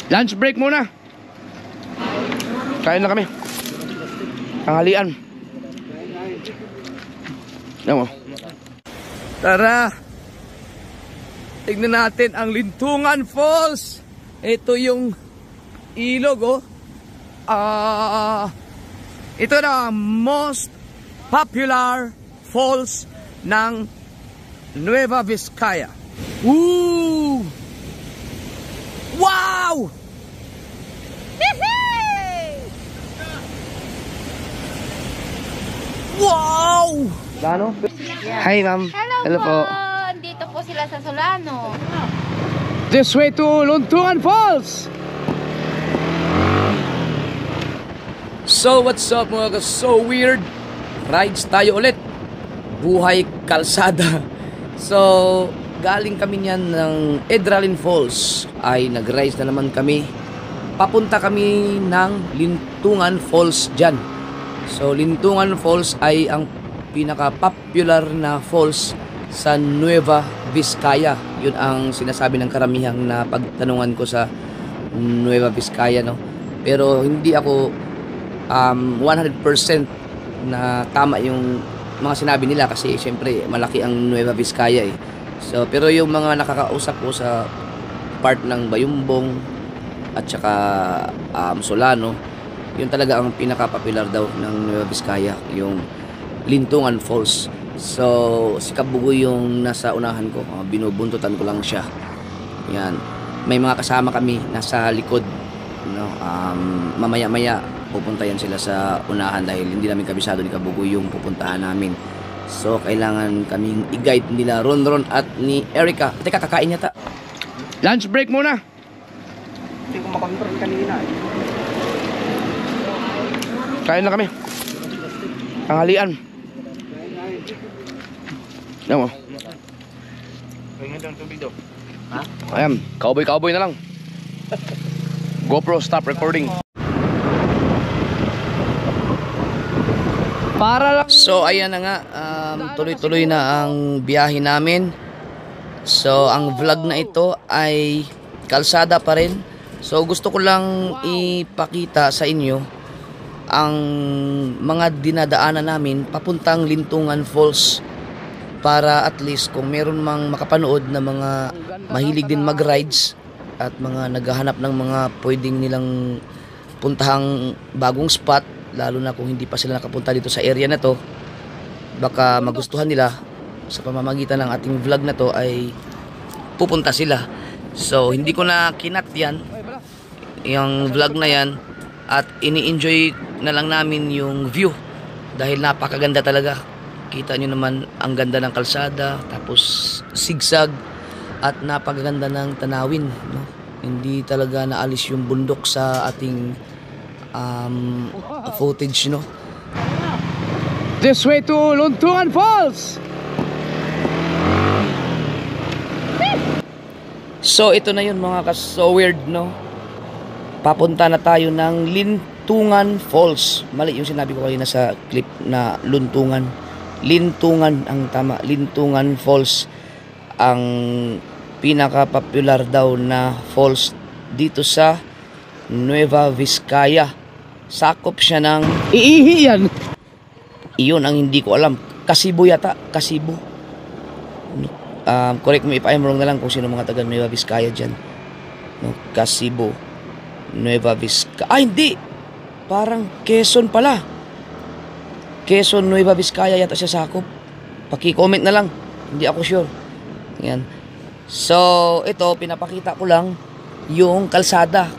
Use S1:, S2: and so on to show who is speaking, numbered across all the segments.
S1: Lunch break muna. Kain na kami. Tanghalian. Yan mo. Tara. Tignan natin ang Lintungan Falls. Ito yung ilog, oh. Ito na most popular falls ng Nueva Vizcaya. Woo! Wow! Wow! Solano? Hi, ma'am.
S2: Hello po. Dito po sila sa Solano.
S1: This way to Luntungan Falls! So, what's up mga so weird? Rides tayo ulit. Buhay kalsada. So, galing kami niyan ng Edralin Falls. Ay, nag-rise na naman kami. Papunta kami ng Lintungan Falls dyan. So, Lintungan Falls ay ang pinaka-popular na falls sa Nueva Vizcaya. Yun ang sinasabi ng karamihang na pagtanungan ko sa Nueva Vizcaya, no? Pero hindi ako 100% na tama yung mga sinabi nila kasi syempre malaki ang Nueva Vizcaya eh. So, pero yung mga nakakausap ko sa part ng Bayumbong at saka Solano, yun talaga ang pinaka-popular daw ng Nueva Vizcaya, yung Lintungan Falls. So, si Kabugoy yung nasa unahan ko. Binubuntutan ko lang siya. Yan. May mga kasama kami nasa likod. No? Mamaya-maya pupunta yan sila sa unahan dahil hindi namin kabisado ni Kabugoy yung pupuntahan namin. So, kailangan kaming i-guide nila Ron at ni Erica. Teka, kakain yata. Lunch break muna. Hindi ko makontrol kanina eh. Kain na kami. Tanghalian. Yan mo. Ayan, cowboy na lang. GoPro, stop recording. So, ayan na nga. Tuloy-tuloy na ang biyahe namin. So, ang vlog na ito ay kalsada pa rin. So, gusto ko lang ipakita sa inyo ang mga dinadaanan namin papuntang Lintungan Falls para at least kung meron mang makapanood na mga mahilig din mag-rides at mga naghahanap ng mga pwedeng nilang puntahang bagong spot, lalo na kung hindi pa sila nakapunta dito sa area na to, baka magustuhan nila sa pamamagitan ng ating vlog na to ay pupunta sila. So, hindi ko na kinat yan, yung vlog na yan, at ini-enjoy na lang namin yung view dahil napakaganda talaga. Kita nyo naman ang ganda ng kalsada, tapos sigsag at napakaganda ng tanawin, no? Hindi talaga naalis yung bundok sa ating footage, no? This way to Luntungan Falls. So ito na yun mga ka-so weird, no? Papunta na tayo ng Lintungan Falls. Mali yung sinabi ko kanina sa clip na Luntungan. Lintungan ang tama. Lintungan Falls ang pinaka-popular daw na falls dito sa Nueva Vizcaya. Sakop siya ng iihi yan. Iyon ang hindi ko alam. Kasibo yata. Kasibo. Correct me if I'm wrong na lang kung sino mga taga Nueva Vizcaya dyan. No, Kasibo. Nueva Vizcaya. Ah, hindi. Parang Quezon pala. Quezon, Nueva Vizcaya yata siya sakop. Paki-comment na lang. Hindi ako sure. Yan. So, ito, pinapakita ko lang yung kalsada.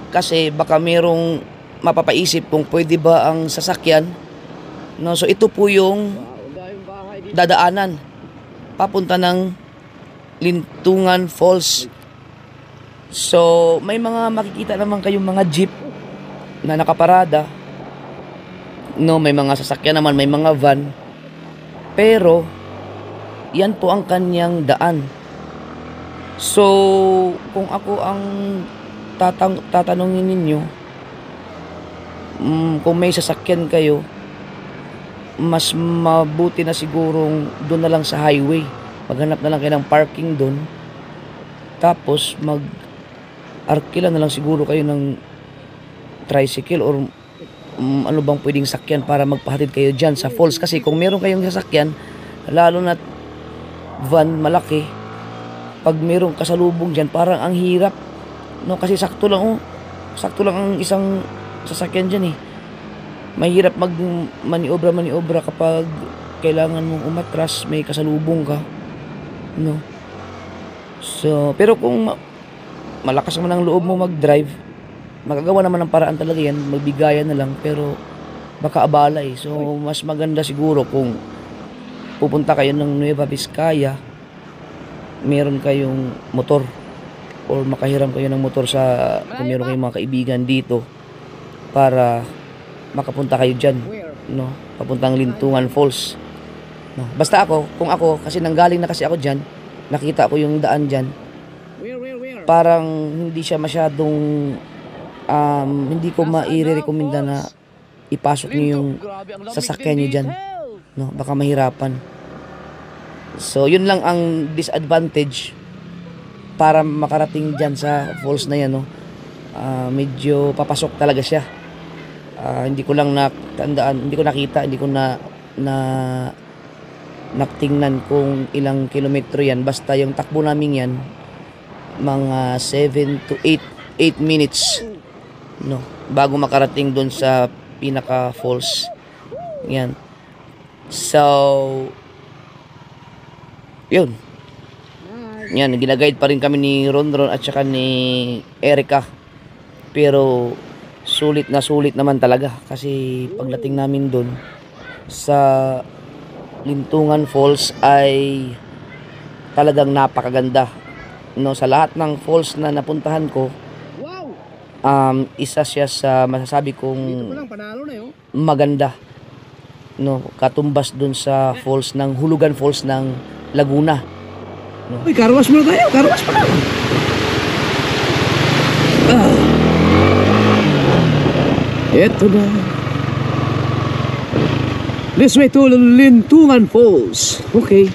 S1: Kasi baka merong mapapaisip kung pwede ba ang sasakyan. No, so, ito po yung dadaanan. Papunta ng Lintungan Falls. So, may mga makikita naman kayong mga jeep na nakaparada. No, may mga sasakyan naman, may mga van. Pero, yan po ang kanyang daan. So, kung ako ang tatanungin ninyo, kung may sasakyan kayo, mas mabuti na sigurong doon na lang sa highway. Maghanap na lang kayo ng parking doon. Tapos arkila na lang siguro kayo ng tricycle or ano bang pwedeng sakyan para magpahatid kayo dyan sa falls. Kasi kung meron kayong sasakyan, lalo na van malaki, pag meron kasalubong dyan, parang ang hirap, no? Kasi sakto lang ang isang sasakyan dyan eh. Mahirap mag maniobra kapag kailangan mong umatras, may kasalubong ka, no? So pero kung malakas man ang loob mo mag-drive, magagawa naman ng paraan talaga yan, magbigayan na lang, pero baka abala eh. So mas maganda siguro kung pupunta kayo ng Nueva Vizcaya, meron kayong motor or makahiram kayo ng motor sa kung meron kayong mga kaibigan dito para makapunta kayo dyan, no? Papuntang Lintungan Falls, no? Basta kung ako, kasi nanggaling na kasi ako dyan, nakita ko yung daan dyan, parang hindi siya masyadong hindi ko maire-recommenda na ipasok niyo yung sasakyan niyo dyan, no? Baka mahirapan. So yun lang ang disadvantage para makarating dyan sa falls na yan, no? Medyo papasok talaga siya. Hindi ko lang natandaan, hindi ko nakita, hindi ko natingnan kung ilang kilometro yan. Basta yung takbo namin yan, mga 7 to 8 minutes, no, bago makarating doon sa pinaka falls. Yan. So yun. Yan, ginaguide pa rin kami ni Ronron at saka ni Erica. Pero sulit naman talaga, kasi pagdating namin doon sa Lintungan Falls ay talagang napakaganda, no? Sa lahat ng falls na napuntahan ko, isa siya sa masasabi kong maganda, no? Katumbas dun sa falls ng Hulugan Falls ng Laguna, no?
S3: Uy, karwas muna tayo, karwas muna. Eto na. This way to Lintungan Falls. Okay.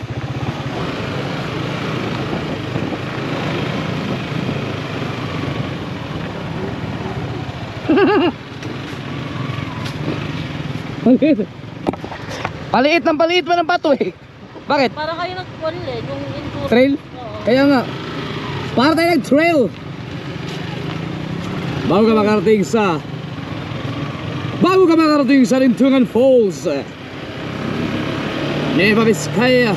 S3: Paliit pa ng bato eh. Bakit?
S2: Para kayo nag-call eh, yung intro.
S3: Trail? Kaya nga. Para tayo nag-trail. Bago ka makarating sa Lintungan Falls, Nueva Vizcaya,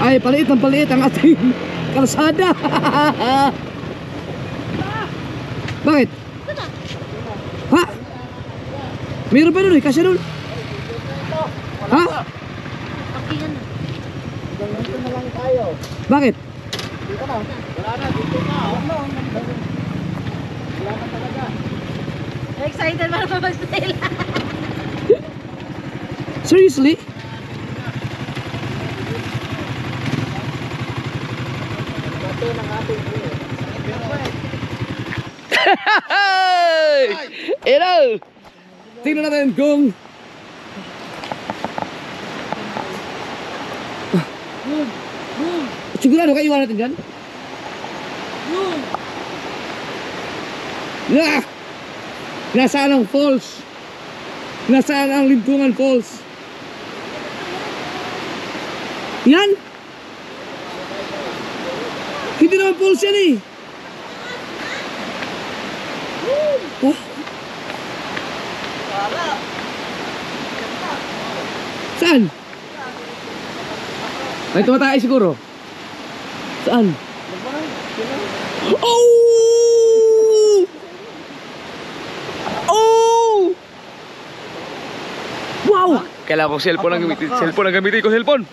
S3: ay paliit ang ating kalsada. Bakit? Ha? Meron pa nun eh, kasya nun. Ha? Bakit?
S2: Excited para mapag-trail.
S3: Seriously?
S1: Hello!
S3: Tingnan natin kung sigurado kayo iwan natin dyan? Nasaan ang falls? Nasaan ang Lintungan Falls? Yan? Hindi naman falls yan eh. Oh. Saan? May tumatay siguro. Saan? Oh! Oh! Wow! Kailangan ko cellphone ang gamitin ko, cellphone.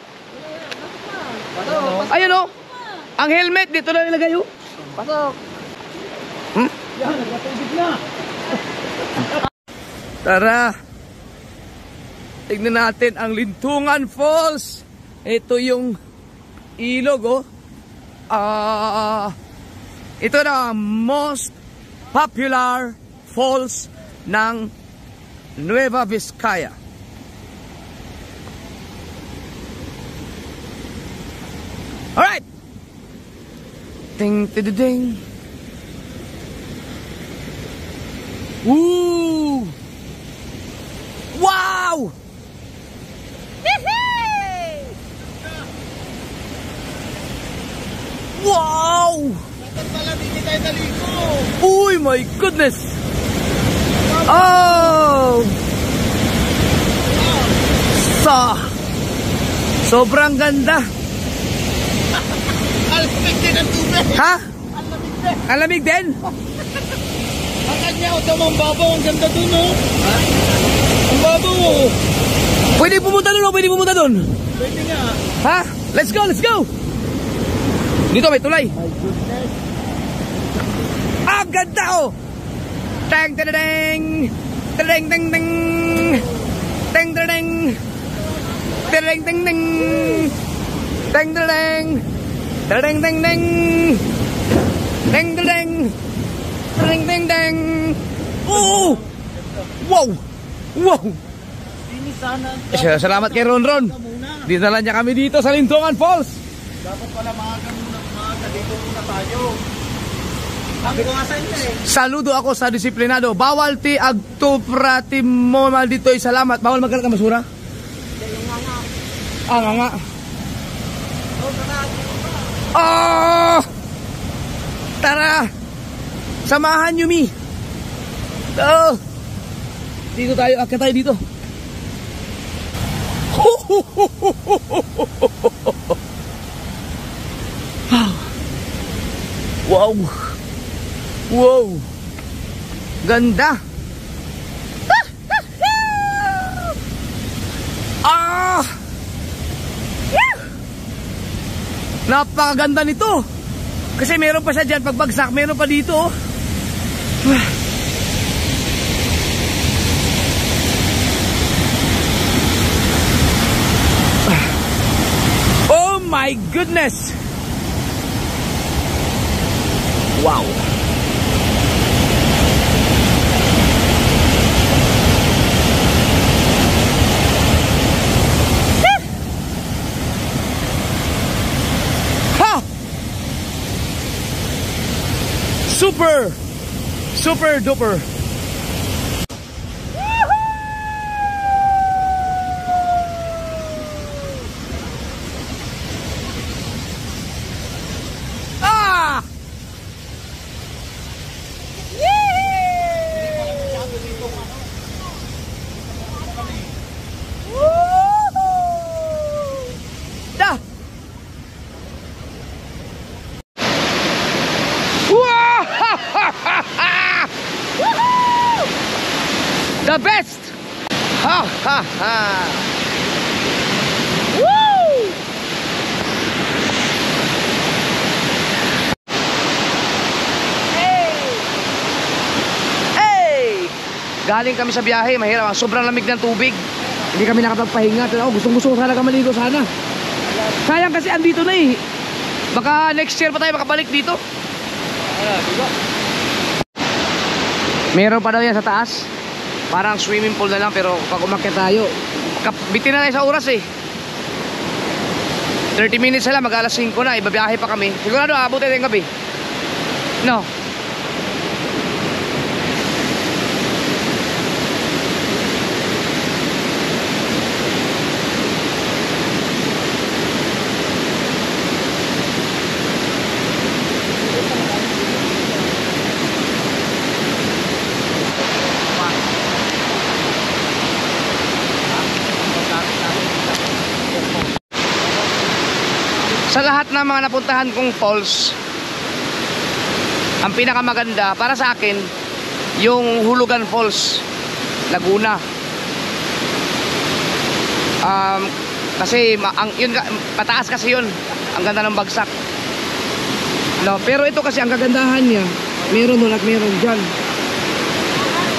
S3: Ayan o. Ang helmet dito na nilagay o. Pasok. Ha? Yan, nagpatubig na. Tara. Tignan natin ang Lintungan Falls. Ito yung ilog oh. Ito na most popular falls ng Nueva Vizcaya. Alright. Ting tididing. Woo! Wow! Wow! Uy, my goodness! Oh! Sobrang ganda.
S4: Alamig din ang tubig.
S3: Ha?
S4: Alamig din.
S3: Alamig din?
S4: Ang kanya o tamang babaw. Ang ganda dun oh. Ha? Ang babaw oh.
S3: Pwede pumunta doon o pwede pumunta doon?
S4: Pwede nga.
S3: Ha? Let's go, let's go! Dito may tulay.
S4: My goodness.
S3: Ah, ganda oh! Teng, teng, teng! Teng, teng, teng! Teng, teng, teng! Teng, teng, teng! Teng, teng, teng! Teng, teng, teng! Teng, teng, teng! Teng, teng, teng! Oh! Wow! Wow!
S4: Sini sana.
S3: Salamat kay Ron Ron. Dinala niya kami dito sa Lintongan Falls.
S4: Dapat pala maaga muna. Maaga dito muna tayo. Sabi ko nga sa inyo eh.
S3: Saludo ako sa disiplinado. Bawal ti agtuprati mo mal dito ay salamat. Bawal magkalat ka masura. Ah, nga nga. Oh! Tara! Samahan nyo mi. Oh! Dito tayo, akit tayo dito. Wow! Wow! Ganda! Ah! Napakaganda nito! Kasi meron pa siya dyan pagbagsak, meron pa dito oh. Oh my goodness! Wow! Ha! Super duper! Ah! Da! Wow! The best! Ha ha ha! Woo! Hey! Galing kami sa biyahe, mahirap. Sobrang lamig ng tubig. Hindi kami nakapagpahinga. Gustong-gusto ko sana maligo sana. Sayang kasi andito na eh. Baka next year pa tayo makabalik dito. Meron pa daw yan sa taas. Parang swimming pool na lang, pero pag umakyat tayo, bitin na tayo sa oras eh. 30 minutes na lang, mag alas 5 na, ibabiyahe pa kami. Sigurado abot tayo ng gabi. No. Sa lahat ng mga napuntahan kong falls, ang pinakamaganda para sa akin yung Hulugan Falls, Laguna. Kasi yun, pataas kasi yun. Ang ganda ng bagsak. No, pero ito kasi ang kagandahan niya, meron doon at meron dyan.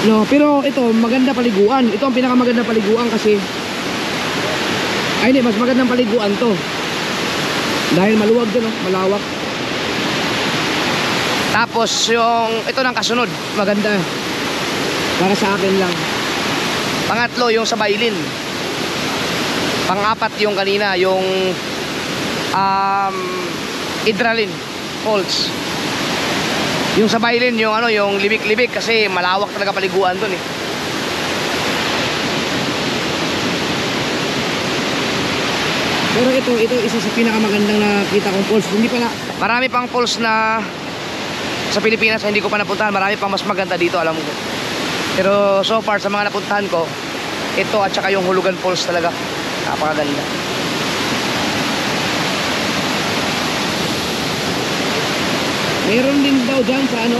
S3: No, pero ito maganda paliguan. Ito ang pinakamaganda paliguan kasi ay hindi, mas magandang paliguan to. Dahil maluwag din, oh, malawak. Tapos yung ito ng kasunod, maganda. Para sa akin lang. Pangatlo yung sa Bailin. Pang-apat yung kanina, yung Idralin Falls. Yung sa Bailin, yung ano, yung libik-libik kasi malawak talaga paliguan doon eh.
S4: Pero ito isa sa pinakamagandang nakita kong falls. Hindi pala.
S3: Marami pang falls na sa Pilipinas na hindi ko pa napuntahan. Marami pang mas maganda dito, alam ko. Pero so far sa mga napuntahan ko, ito at saka yung Hulugan Falls talaga. Napakaganda.
S4: Meron din daw dyan sa ano,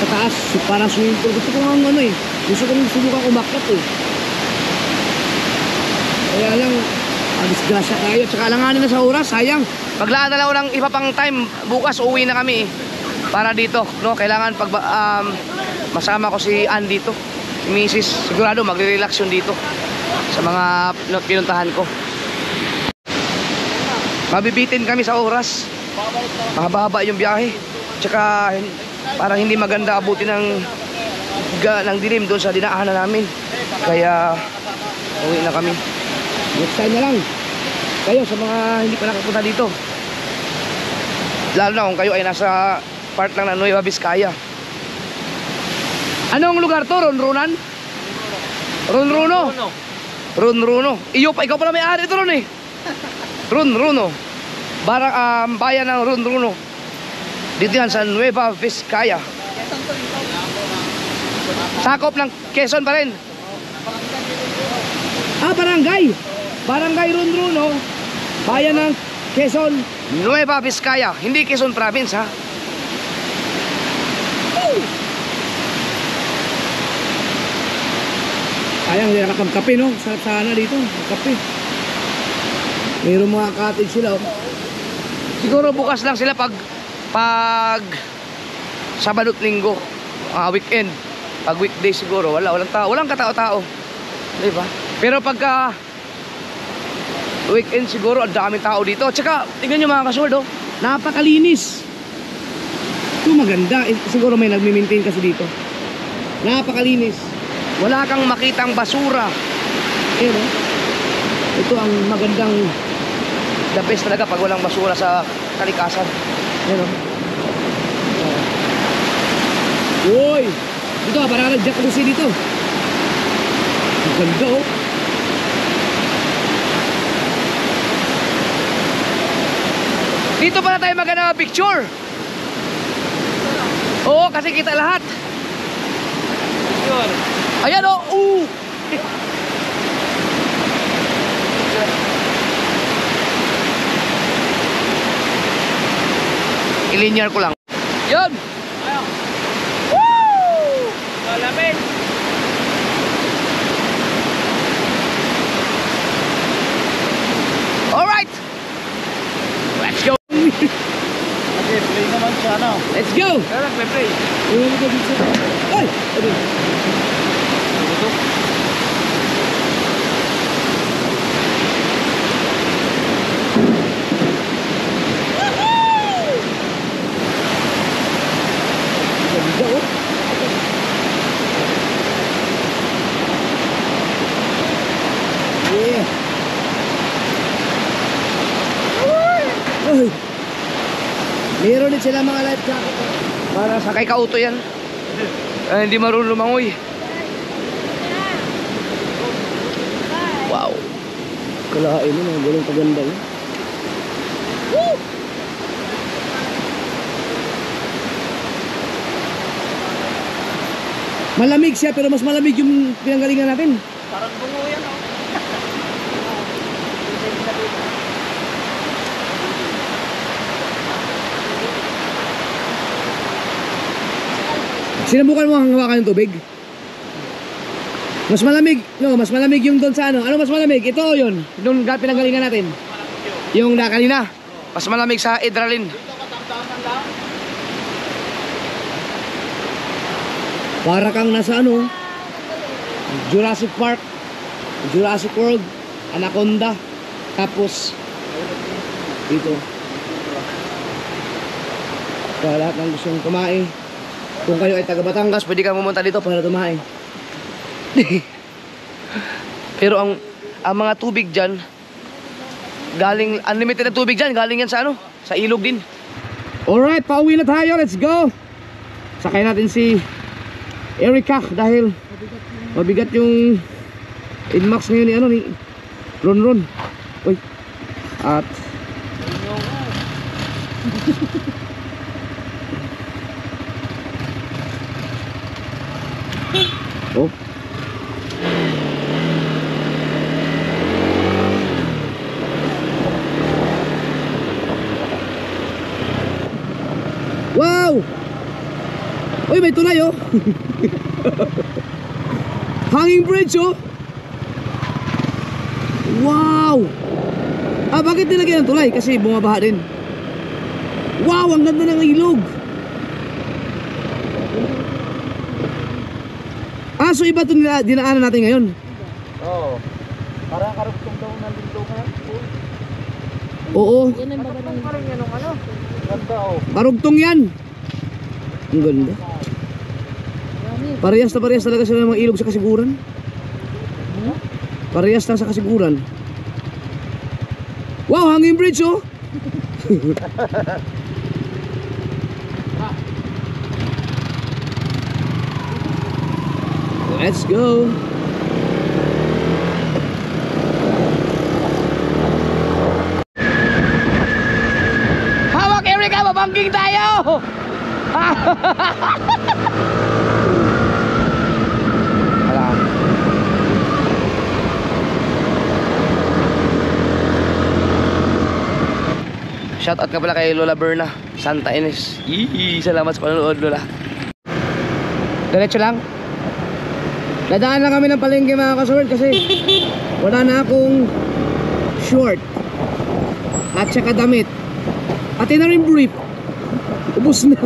S4: sa taas, parang swimming pool. Gusto ko nga ano eh. Gusto ko rin subukan umakyat eh. Kaya lang, disgrasya tayo. Tsaka alanganin na sa oras, sayang.
S3: Maglaan na lang ako ng iba pang time. Bukas uwi na kami para dito, no? Kailangan pag masama ko si Ann dito, si Mrs. Sigurado magre-relax yun dito sa mga pinuntahan ko. Mabibitin kami sa oras. Mahaba-haba yung biyahe. Tsaka parang hindi maganda abutin ng dilim doon sa dinaanan namin. Kaya uwi na kami.
S4: Next time na lang.
S3: Kayo sa mga hindi pa nakapunta dito, lalo na kung kayo ay nasa part lang ng Nueva Vizcaya. Anong lugar to? Ronronan? Ronrono? Ronrono. Ikaw pala may-ari ito ron eh. Ronrono. Bayan ng Ronrono. Dito yan sa Nueva Vizcaya. Sakop ng Quezon pa rin.
S4: Barangay. Barangay Ronrono. Bayan ng Quezon.
S3: Nueva Vizcaya. Hindi Quezon Province ha.
S4: Sayang, hindi nakapagkape no. Sarap sana dito. Kape. Mayroong mga cottage sila oh.
S3: Siguro bukas lang sila pag Sabado at Linggo, weekend. Pag weekday siguro walang tao, walang katao-tao. 'Di ba? Pero pagka weekend siguro ang daming tao dito. Tsaka tingnan niyo mga kasold, oh.
S4: Napakalinis. Ito maganda. Siguro may nagmi-maintain kasi dito. Napakalinis.
S3: Wala kang makitang basura.
S4: Pero ito ang magandang.
S3: The best talaga pag walang basura sa kalikasan.
S4: Ano? Uy! Ito, parang nag-jacuzzi dito. Ang ganda oh.
S3: Dito pala tayo maganda picture. Oo, kasi kita lahat. Ayan oh. I-linear ko lang. Yun! Woo! Malamig! Alright! Let's go!
S4: Okay, play naman siya na.
S3: Let's go! Kaya nagpe-play.
S4: Ay! Ganda oh. Yeah. Ay. Meron din sila mga life jacket.
S3: Para sakay ka auto yan. Hindi marunong lumangoy. Wow.
S4: Kalain mo, mga gulong paganda yun.
S3: Woo!
S4: Malamig siya pero mas malamig yung pinanggalingan natin.
S3: Parang bungo yan oh.
S4: Sinubukan mo ang hawakan ng tubig? Mas malamig, no, mas malamig yung doon sa ano. Ano mas malamig? Ito o yun? Doon pinanggalingan natin.
S3: Yung kanina, mas malamig sa Hydralin.
S4: Para kang nasa ano, Jurassic Park, Jurassic World, Anaconda, tapos dito. Para lahat ng gustong kumain. Kung kayo ay taga Batangas, pwede kang pumunta dito para tumain.
S3: Pero ang mga tubig dyan, galing, unlimited na tubig dyan, galing yan sa ano? Sa ilog din.
S4: Alright, pauwi na tayo. Let's go. Sakay natin si Erica dahil mabigat yung Inmax ngayon ni ano ni Ron. Uy. At oh. Wow! Uy, may tulay oh. Hanging bridge oh. Wow! Ah, bakit nilagyan ng tulay? Kasi bumabaha din. Wow, ang ganda ng ilog. Ah, so iba ito dinaanan natin ngayon.
S3: Oo. Parang karugtong daw ng lindungan.
S4: Oo.
S2: Yan ang baba ng
S3: Parang yan ang ano. Ganda oh.
S4: Karugtong yan. Ang ganda. Parehas talaga sila ng mga ilog sa kasiguran. Parehas lang sa kasiguran. Wow, hanging bridge oh. Let's go. Hawak Erica, mabangking tayo.
S1: Shoutout nga pala kay Lola Berna, Santa Ines. Yee, salamat sa panonood, Lola.
S4: Diretso lang. Dadaan lang kami ng palengke mga kasaward kasi wala na akong short at saka damit. Pati na rin brief. Ubus na.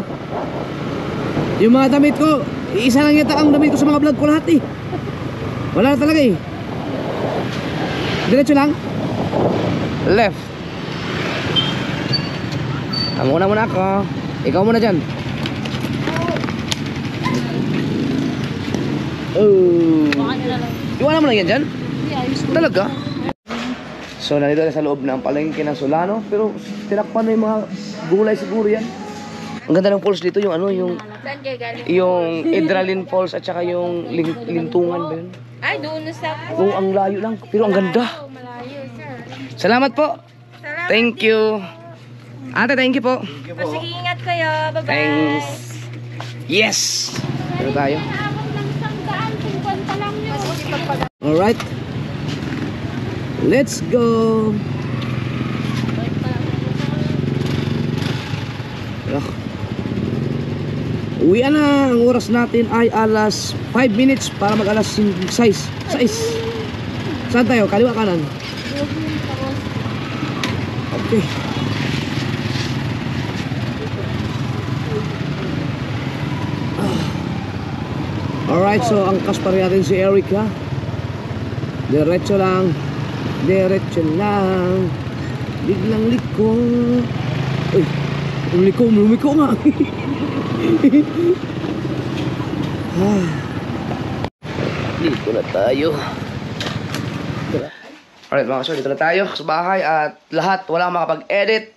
S4: Yung mga damit ko, isa lang yata ang damit ko sa mga vlog ko lahat eh. Wala na talaga eh. Diretso lang.
S1: Left.
S4: Muna ako. Ikaw muna dyan. Oh.
S1: Iwanan mo lang yan dyan?
S2: Hindi, ayos ko.
S1: Talaga? So nandito na sa loob ng palengke ng Solano, pero tinakpan na yung mga gulay siguro yan. Ang ganda ng falls dito, yung ano, yung Hydralin Falls at saka yung lintungan ba yun?
S2: Ay, doon na sa...
S1: Oo, ang layo lang, pero ang ganda.
S2: Malayo, sir.
S1: Salamat po. Thank you. Ate, thank you po.
S2: Sige, ingat kayo. Bye-bye.
S1: Thanks. Yes. Dito tayo.
S4: Alright. Let's go. Uwian na. Ang oras natin ay alas 5 minutes para mag alas 6. Saan tayo? Kaliwa kanan? Okay. Alright, so ang kaspari natin si Erica. Diretso lang. Biglang liko. Uy, lumiko nga.
S1: Dito na tayo. Alright mga kasor, dito na tayo sa bahay at lahat walang makapag-edit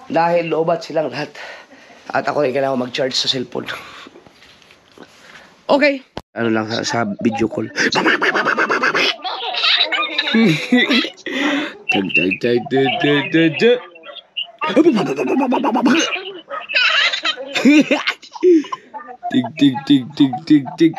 S1: dahil loobat silang lahat. At ako rin kailangan mag-charge sa cellphone. Okay. Ano lang sa video call. Tig.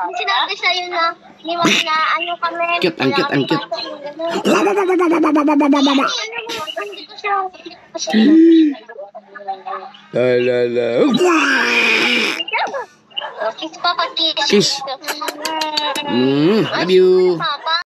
S5: Sinabi sa'yo na iwan na ano kami.
S1: Ang cute. La.
S5: Kiss pa pati.
S1: Kiss. Love you.